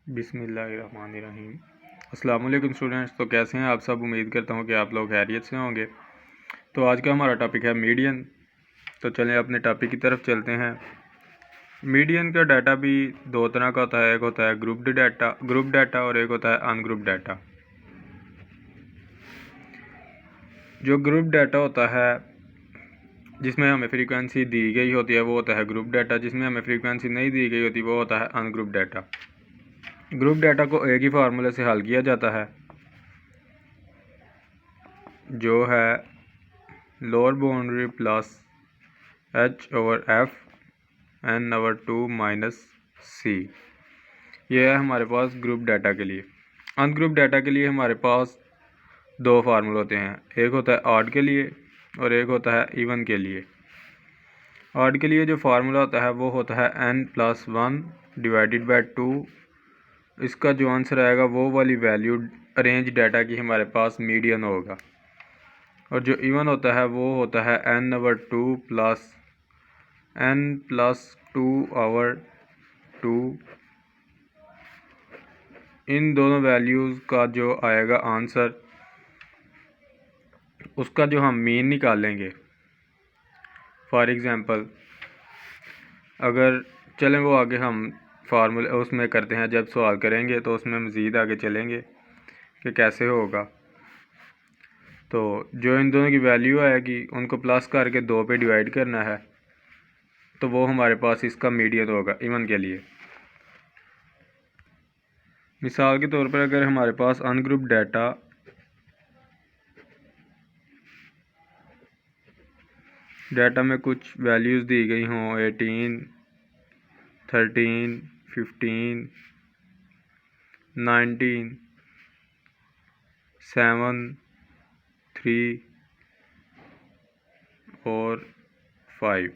बिस्मिल्लाहिर्रहमानिर्रहीम। अस्सलाम वालेकुम स्टूडेंट्स। तो कैसे हैं आप सब? उम्मीद करता हूं कि आप लोग खैरियत से होंगे। तो आज का हमारा टॉपिक है मीडियन। तो चलें अपने टॉपिक की तरफ चलते हैं। मीडियन का डाटा भी दो तरह का होता है। एक होता है ग्रुप डाटा और एक होता है अनग्रुप डाटा। जो ग्रुप डाटा होता है जिसमें हमें फ्रीक्वेंसी दी गई होती है वो होता है ग्रुप डाटा। जिसमें हमें फ्रीक्वेंसी नहीं दी गई होती वो होता है अनग्रुप डाटा। ग्रुप डाटा को एक ही फार्मूले से हल किया जाता है जो है lower boundary plus h/f(n/2 - c). ये है हमारे पास ग्रुप डाटा के लिए। अनग्रुप डाटा के लिए हमारे पास दो फार्मूले होते हैं। एक होता है ऑड के लिए और एक होता है इवन के लिए। ऑड के लिए जो फार्मूला होता है वो होता है n+1 डिवाइडेड बाय 2। इसका जो आंसर आएगा वो वाली वैल्यू अरेंज डाटा की हमारे पास मीडियन होगा। और जो इवन होता है वो होता है n/2 प्लस n+2/2। इन दोनों वैल्यूज़ का जो आएगा आंसर उसका जो हम मीन निकालेंगे। फॉर एग्ज़ाम्पल अगर चलें वो आगे हम फार्मूले उसमें करते हैं। जब सवाल करेंगे तो उसमें मज़ीद आगे चलेंगे कि कैसे होगा। तो जो इन दोनों की वैल्यू आएगी उनको प्लस करके 2 पे डिवाइड करना है तो वो हमारे पास इसका मीडियन होगा इवन के लिए। मिसाल के तौर पर अगर हमारे पास अनग्रुप डाटा में कुछ वैल्यूज़ दी गई हों 18, 13, 15, 19, 7, 3 और 5,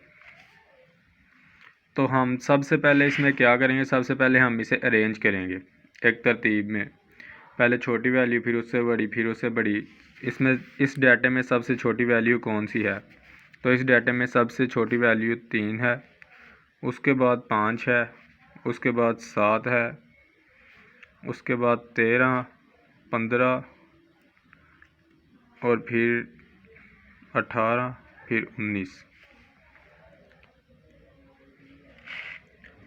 तो हम सबसे पहले इसमें क्या करेंगे? सबसे पहले हम इसे अरेंज करेंगे एक तरतीब में। पहले छोटी वैल्यू, फिर उससे बड़ी, फिर उससे बड़ी। इसमें इस डाटे में सबसे छोटी वैल्यू कौन सी है? तो इस डाटे में सबसे छोटी वैल्यू 3 है, उसके बाद 5 है, उसके बाद 7 है, उसके बाद 13, 15 और फिर 18, फिर 19।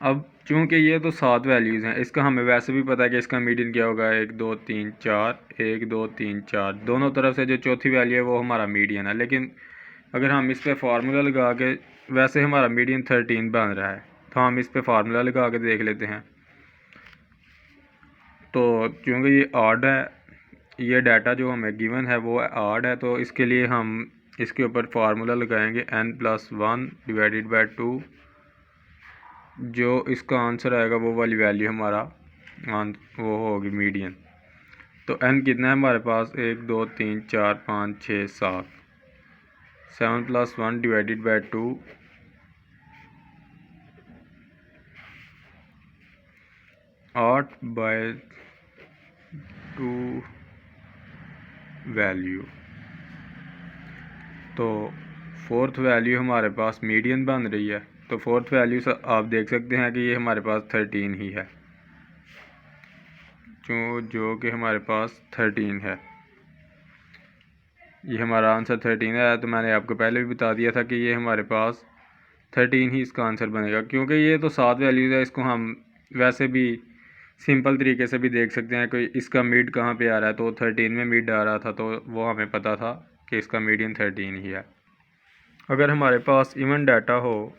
अब चूँकि ये तो 7 वैल्यूज़ हैं, इसका हमें वैसे भी पता है कि इसका मीडियन क्या होगा 1 2 3 4, 1 2 3 4। दोनों तरफ से जो चौथी वैल्यू है वो हमारा मीडियन है। लेकिन अगर हम इस पर फार्मूला लगा के, वैसे हमारा मीडियन 13 बन रहा है, तो हम इस पर फार्मूला लगा के देख लेते हैं। तो चूँकि ये ऑड है, ये डाटा जो हमें गिवन है वो ऑड है, तो इसके लिए हम इसके ऊपर फार्मूला लगाएंगे n+1 डिवाइडेड बाय 2। जो इसका आंसर आएगा वो वाली वैल्यू हमारा वो होगी मीडियन। तो n कितना है हमारे पास? 1 2 3 4 5 6 7। 7+1 डिवाइडेड बाय 2 8/2 वैल्यू। तो फोर्थ वैल्यू हमारे पास मीडियन बन रही है। तो फोर्थ वैल्यू से आप देख सकते हैं कि ये हमारे पास 13 ही है, जो कि हमारे पास 13 है। ये हमारा आंसर 13 है। तो मैंने आपको पहले भी बता दिया था कि ये हमारे पास 13 ही इसका आंसर बनेगा। क्योंकि ये तो 7 वैल्यूज़ है, इसको हम वैसे भी सिंपल तरीके से भी देख सकते हैं कि इसका मिड कहाँ पे आ रहा है। तो 13 में मिड आ रहा था, तो वो हमें पता था कि इसका मीडियन 13 ही है। अगर हमारे पास इवन डाटा हो,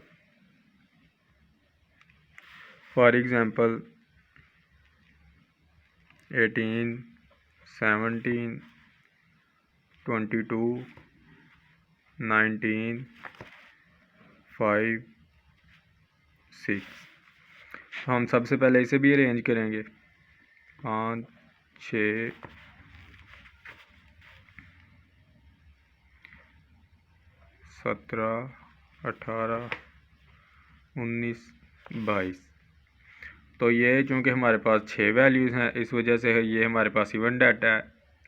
फॉर एग्ज़ाम्पल 18, 17, 22, 19, 5, 6, तो हम सबसे पहले इसे भी अरेंज करेंगे। 5, 6, 17, 18, 19, 22। तो ये चूँकि हमारे पास 6 वैल्यूज़ हैं, इस वजह से ये हमारे पास इवन डाटा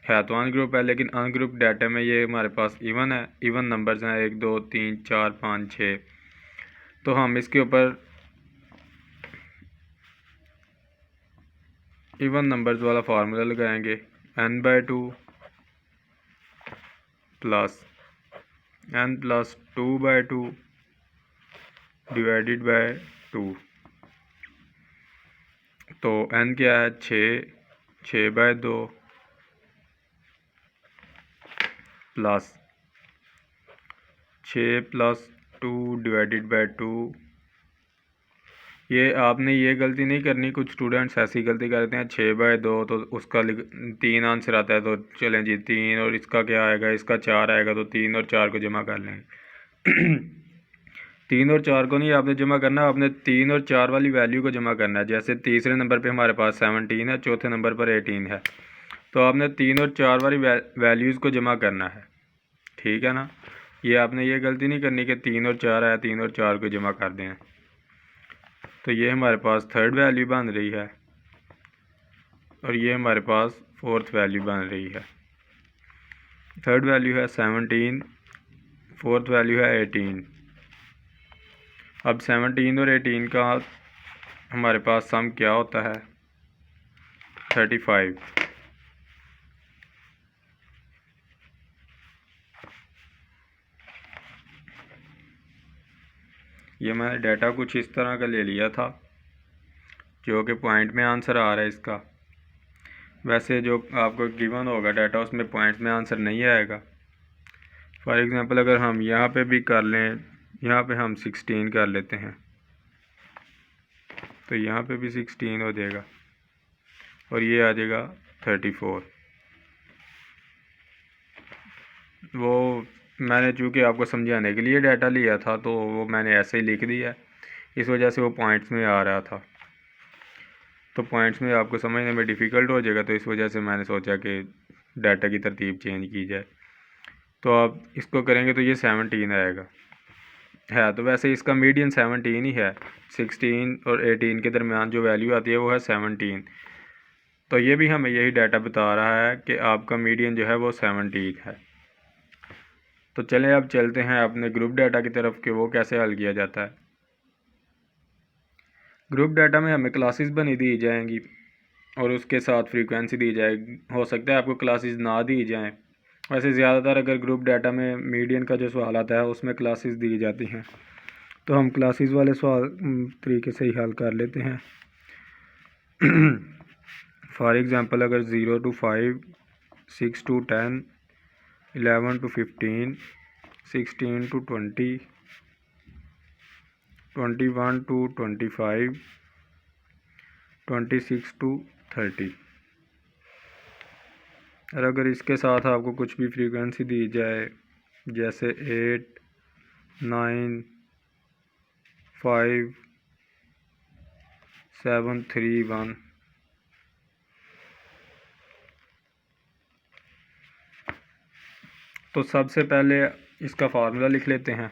है तो अनग्रुप है। लेकिन अनग्रुप डाटा में ये हमारे पास इवन है, इवन नंबर्स हैं 1 2 3 4 5 6। तो हम इसके ऊपर इवन नंबर्स वाला फार्मूला लगाएंगे, n/2 plus n+2/2 divided by 2। तो n क्या है 6/2 प्लस 6+2 डिवाइडेड बाय 2। ये आपने ये गलती नहीं करनी, कुछ स्टूडेंट्स ऐसी गलती करते हैं 6/2 तो उसका 3 आंसर आता है, तो चलें जी 3 और इसका क्या आएगा, इसका 4 आएगा, तो 3 और 4 को जमा कर लेंगे 3 और 4 को नहीं आपने जमा करना, आपने 3 और 4 वाली वैल्यू को जमा करना है। जैसे तीसरे नंबर पे हमारे पास 17 है, चौथे नंबर पर 18 है, तो आपने 3 और 4 वाली वैल्यूज़ को जमा करना है, ठीक है ना। ये आपने ये गलती नहीं करनी कि 3 और 4 आया 3 और 4 को जमा कर दें। तो ये हमारे पास थर्ड वैल्यू बन रही है और ये हमारे पास फोर्थ वैल्यू बन रही है। थर्ड वैल्यू है 17, फोर्थ वैल्यू है 18। अब 17 और 18 का हमारे पास सम क्या होता है 35। ये मैंने डाटा कुछ इस तरह का ले लिया था जो कि पॉइंट में आंसर आ रहा है इसका। वैसे जो आपको गिवन होगा डाटा उसमें पॉइंट्स में आंसर नहीं आएगा। फॉर एग्ज़ाम्पल अगर हम यहाँ पे भी कर लें, यहाँ पे हम 16 कर लेते हैं, तो यहाँ पे भी 16 हो जाएगा और ये आ जाएगा 34। वो मैंने चूँकि आपको समझाने के लिए डाटा लिया था तो वो मैंने ऐसे ही लिख दिया, इस वजह से वो पॉइंट्स में आ रहा था, तो पॉइंट्स में आपको समझने में डिफ़िकल्ट हो जाएगा, तो इस वजह से मैंने सोचा कि डाटा की तरतीब चेंज की जाए। तो आप इसको करेंगे तो ये 17 आएगा है, तो वैसे इसका मीडियन 17 ही है। 16 और 18 के दरमियान जो वैल्यू आती है वो है 17। तो ये भी हमें यही डाटा बता रहा है कि आपका मीडियन जो है वो 17 है। तो चलें अब चलते हैं अपने ग्रुप डाटा की तरफ कि वो कैसे हल किया जाता है। ग्रुप डाटा में हमें क्लासेस बनी दी जाएंगी और उसके साथ फ्रीक्वेंसी दी जाएगी। हो सकता है आपको क्लासेस ना दी जाएं, वैसे ज़्यादातर अगर ग्रुप डाटा में मीडियन का जो सवाल आता है उसमें क्लासेस दी जाती हैं, तो हम क्लासेस वाले सवाल तरीके से ही हल कर लेते हैं। फॉर एग्ज़ाम्पल अगर 0 to 5, 6 to 10, 11 to 15, 16 to 20, 21 to 25, 26 to 30, और अगर इसके साथ आपको कुछ भी फ्रीक्वेंसी दी जाए जैसे 8, 9, 5, 7, 3, 1, तो सबसे पहले इसका फार्मूला लिख लेते हैं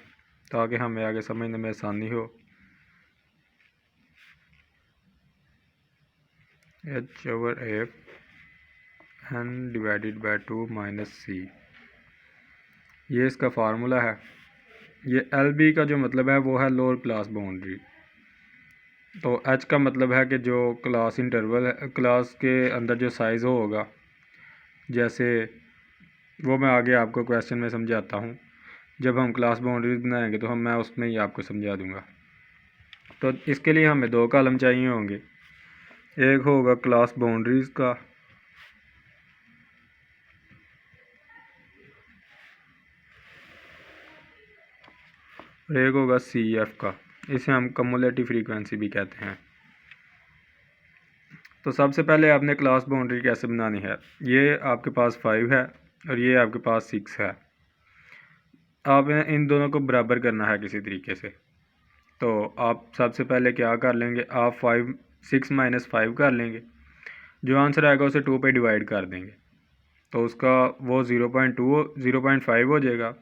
ताकि हमें आगे समझने में आसानी हो। h/f n divided by 2 minus c, ये इसका फार्मूला है। ये LB का जो मतलब है वो है लोअर क्लास बाउंड्री। तो h का मतलब है कि जो क्लास इंटरवल है, क्लास के अंदर जो साइज़ होगा, जैसे वो मैं आगे आपको क्वेश्चन में समझाता हूँ। जब हम क्लास बाउंड्रीज बनाएंगे तो मैं उसमें ही आपको समझा दूँगा। तो इसके लिए हमें 2 कॉलम चाहिए होंगे, एक होगा क्लास बाउंड्रीज़ का और एक होगा CF का, इसे हम कम्युलेटिव फ्रीक्वेंसी भी कहते हैं। तो सबसे पहले आपने क्लास बाउंड्री कैसे बनानी है, ये आपके पास 5 है और ये आपके पास 6 है। आपने इन दोनों को बराबर करना है किसी तरीके से। तो आप सबसे पहले क्या कर लेंगे, आप 6 - 5 कर लेंगे, जो आंसर आएगा उसे 2 पे डिवाइड कर देंगे, तो उसका वो 0.5 हो जाएगा।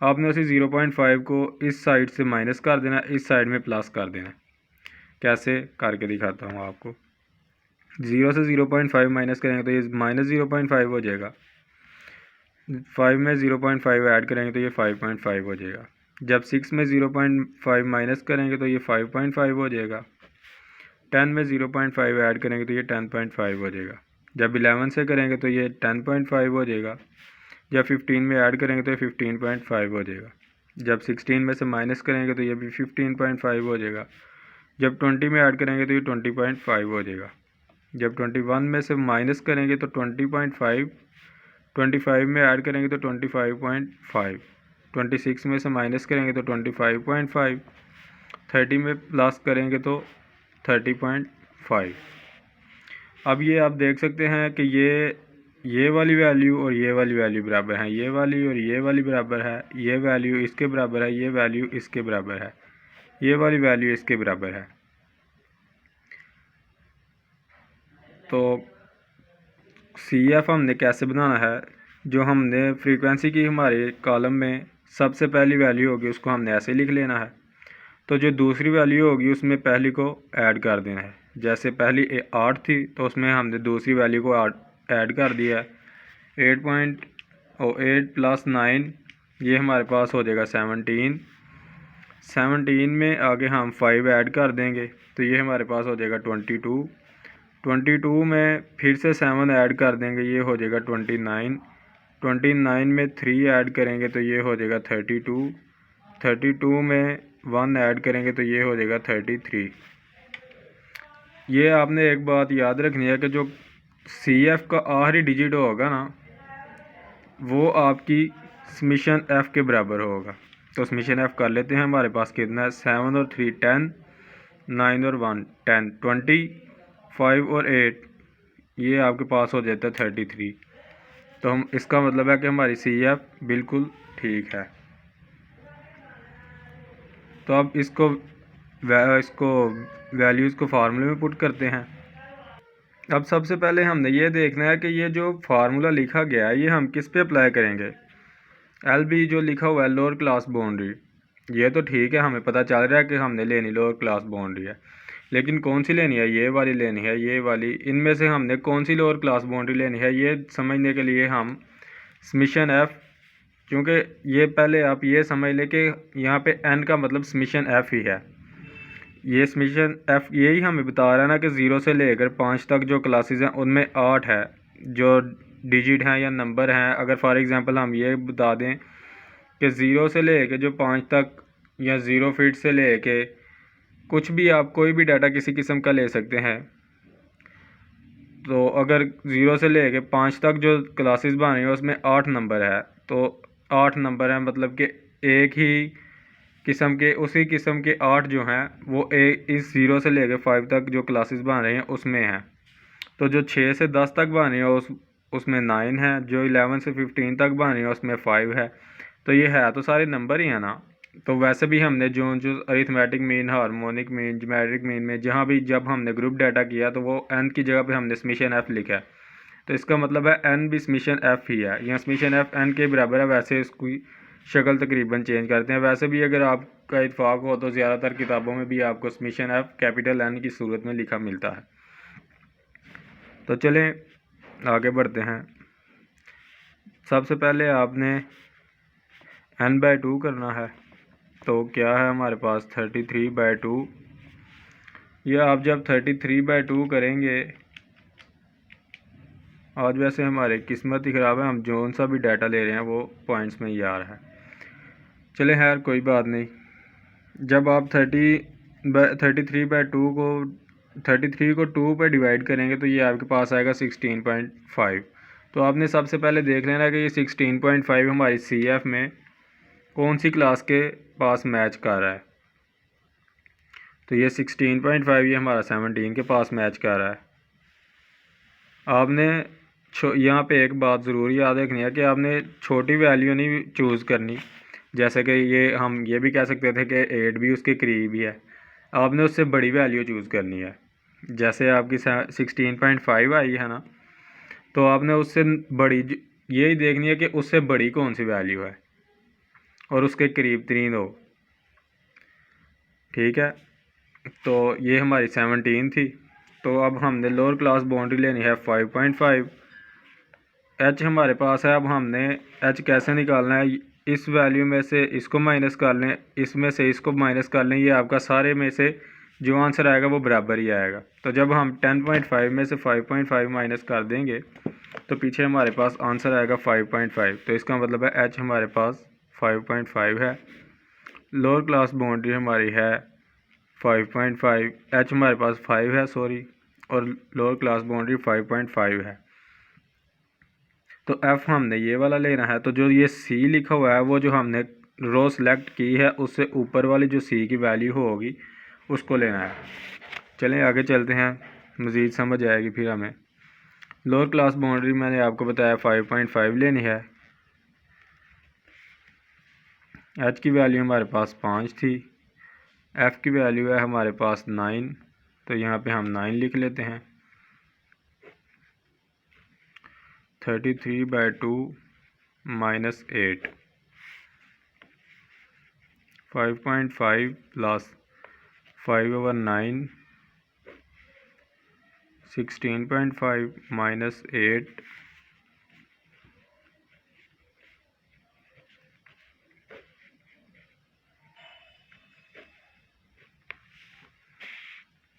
आपने उसी 0.5 को इस साइड से माइनस कर देना, इस साइड में प्लस कर देना। कैसे करके दिखाता हूँ आपको। 0 से 0.5 माइनस करेंगे तो ये -0.5 हो जाएगा, 5 में 0.5 ऐड करेंगे तो ये 5.5 हो जाएगा। जब 6 में 0.5 माइनस करेंगे तो ये 5.5 हो जाएगा। 10 में 0.5 ऐड करेंगे तो ये 10.5 हो जाएगा। जब 11 से करेंगे तो ये 10.5 हो जाएगा। जब 15 में ऐड करेंगे तो ये 15.5 हो जाएगा। जब 16 में से माइनस करेंगे तो ये भी 15.5 हो जाएगा। जब 20 में ऐड करेंगे तो ये 20.5 हो जाएगा। जब 21 में से माइनस करेंगे तो 20.5, 25 में ऐड करेंगे तो 25.5, 26 में से माइनस करेंगे तो 25.5, 30 में प्लस करेंगे तो 30.5। अब ये आप देख सकते हैं कि ये वाली वैल्यू और ये वाली वैल्यू बराबर हैं, ये वाली और ये वाली बराबर है, ये वैल्यू इसके बराबर है, ये वैल्यू इसके बराबर है, ये वाली वैल्यू इसके बराबर है। तो CF हमने कैसे बनाना है, जो हमने फ्रीक्वेंसी की हमारे कॉलम में सबसे पहली वैल्यू होगी उसको हमने ऐसे लिख लेना है। तो जो दूसरी वैल्यू होगी उसमें पहली को ऐड कर देना है। जैसे पहली 8 थी तो उसमें हमने दूसरी वैल्यू को ऐड कर दिया है। 8 प्लस 9 ये हमारे पास हो जाएगा 17। 17 में आगे हम 5 ऐड कर देंगे तो ये हमारे पास हो जाएगा 22। 22 में फिर से 7 ऐड कर देंगे, ये हो जाएगा 29। 29 में 3 ऐड करेंगे तो ये हो जाएगा 32। 32 में 1 ऐड करेंगे तो ये हो जाएगा 33। ये आपने एक बात याद रखनी है कि जो CF का आखिरी डिजिट होगा ना वो आपकी समेशन F के बराबर होगा। तो समेशन F कर लेते हैं। हमारे पास कितना है, 7 और 3 10, 9 और 1 10, 20, 5 और 8 ये आपके पास हो जाता है 33। तो हम इसका मतलब है कि हमारी CF बिल्कुल ठीक है। तो अब इसको वैल्यूज़ को फार्मूले में पुट करते हैं। अब सबसे पहले हमने ये देखना है कि ये जो फार्मूला लिखा गया है ये हम किस पे अप्लाई करेंगे। LB जो लिखा हुआ है लोअर क्लास बाउंड्री, ये तो ठीक है, हमें पता चल रहा है कि हमने लेनी लोअर क्लास बाउंड्री है, लेकिन कौन सी लेनी है, ये वाली लेनी है, ये वाली, इनमें से हमने कौन सी लोअर क्लास बाउंड्री लेनी है ये समझने के लिए हम समेशन F, क्योंकि ये पहले आप ये समझ लें कि यहाँ पे n का मतलब समेशन F ही है। ये समेशन F यही हमें बता रहा है ना कि 0 से लेकर 5 तक जो क्लासेस हैं उनमें 8 है जो डिजिट हैं या नंबर हैं। अगर फॉर एग्ज़ाम्पल हम ये बता दें कि 0 से लेकर जो 5 तक या 0 फीट से लेके कुछ भी आप कोई भी डाटा किसी किस्म का ले सकते हैं। तो अगर 0 से लेके 5 तक जो क्लासेस बन रही हैं उसमें 8 नंबर है, तो 8 नंबर हैं मतलब कि एक ही किस्म के उसी किस्म के 8 जो हैं वो इस 0 से लेकर 5 तक जो क्लासेस बन रही हैं उसमें हैं। तो जो 6 से 10 तक बन रही है उसमें 9 है, जो 11 से 15 तक बन रही है उसमें 5 है। तो ये है तो सारे नंबर ही हैं ना। तो वैसे भी हमने जो arithmetic mean, harmonic mean, geometric mean में जहाँ भी जब हमने ग्रुप डाटा किया तो वो n की जगह पे हमने समेशन F लिखा है। तो इसका मतलब है n भी समेशन F ही है, यहाँ समेशन F n के बराबर है। वैसे इसकी शक्ल तकरीबन चेंज करते हैं। वैसे भी अगर आपका इत्फाक हो तो ज़्यादातर किताबों में भी आपको समेशन F कैपिटल N की सूरत में लिखा मिलता है। तो चलें आगे बढ़ते हैं। सबसे पहले आपने n/2 करना है। तो क्या है हमारे पास 33/2। ये आप जब 33/2 करेंगे, आज वैसे हमारे किस्मत ही ख़राब है, हम जोन सा भी डाटा ले रहे हैं वो पॉइंट्स में ही आ रहा है। चले खैर कोई बात नहीं। जब आप 33/2 को 33 को 2 पे डिवाइड करेंगे तो ये आपके पास आएगा 16.5। तो आपने सबसे पहले देख लेना कि ये 16.5 हमारी CF में कौन सी क्लास के पास मैच कर रहा है। तो ये 16.5 ये हमारा 17 के पास मैच कर रहा है। आपने यहाँ पे एक बात ज़रूर याद रखनी है कि आपने छोटी वैल्यू नहीं चूज़ करनी। जैसे कि ये हम ये भी कह सकते थे कि 8 भी उसके करीब ही है, आपने उससे बड़ी वैल्यू चूज़ करनी है। जैसे आपकी 16.5 आई है ना, तो आपने उससे बड़ी यही देखनी है कि उससे बड़ी कौन सी वैल्यू है और उसके करीब तरीन हो। ठीक है, तो ये हमारी 17 थी। तो अब हमने लोअर क्लास बाउंड्री लेनी है 5.5। H हमारे पास है। अब हमने H कैसे निकालना है, इस वैल्यू में से इसको माइनस कर लें, इसमें से इसको माइनस कर लें, ये आपका सारे में से जो आंसर आएगा वो बराबर ही आएगा। तो जब हम 10.5 में से 5.5 माइनस कर देंगे तो पीछे हमारे पास आंसर आएगा 5.5। तो इसका मतलब है एच हमारे पास 5.5 है। लोअर क्लास बाउंड्री हमारी है 5.5, एच हमारे पास 5 है सॉरी, और लोअर क्लास बाउंड्री 5.5 है। तो एफ़ हमने ये वाला लेना है। तो जो ये सी लिखा हुआ है वो जो हमने रो सेलेक्ट की है उससे ऊपर वाली जो सी की वैल्यू होगी उसको लेना है। चलें आगे चलते हैं, मज़ीद समझ आएगी फिर हमें। लोअर क्लास बाउंड्री मैंने आपको बताया 5.5 लेनी है। एच की वैल्यू हमारे पास 5 थी, एफ़ की वैल्यू है हमारे पास 9, तो यहाँ पे हम 9 लिख लेते हैं। 33/2 माइनस 8, 5.5 प्लस 5/9, 16.5 माइनस 8,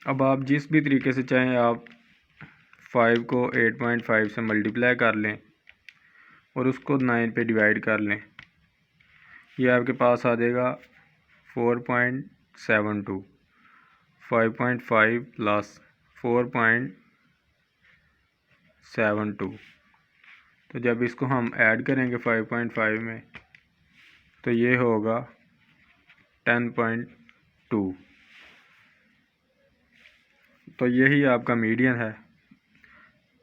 अब आप जिस भी तरीके से चाहें आप 5 को 8.5 से मल्टीप्लाई कर लें और उसको 9 पे डिवाइड कर लें, ये आपके पास आ जाएगा 4.72। 5.5 प्लस 4.72, तो जब इसको हम ऐड करेंगे 5.5 में तो ये होगा 10.2। तो यही आपका मीडियन है।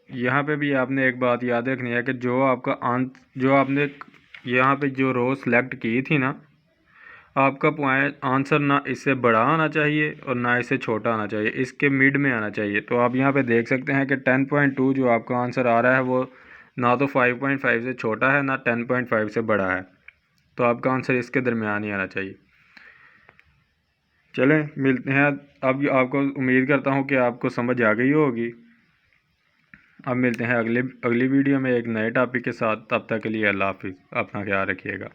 यहाँ पे भी आपने एक बात याद रखनी है कि जो आपका जो आपने यहाँ पे जो रो सेलेक्ट की थी ना, आपका पॉइंट आंसर ना इससे बड़ा आना चाहिए और ना इससे छोटा आना चाहिए, इसके मिड में आना चाहिए। तो आप यहाँ पे देख सकते हैं कि 10.2 जो आपका आंसर आ रहा है वो ना तो 5.5 से छोटा है ना 10.5 से बड़ा है, तो आपका आंसर इसके दरमियान ही आना चाहिए। चलें मिलते हैं। अब आपको उम्मीद करता हूँ कि आपको समझ आ गई होगी। अब मिलते हैं अगली वीडियो में एक नए टॉपिक के साथ। तब तक के लिए अल्लाह हाफिज़, अपना ख्याल रखिएगा।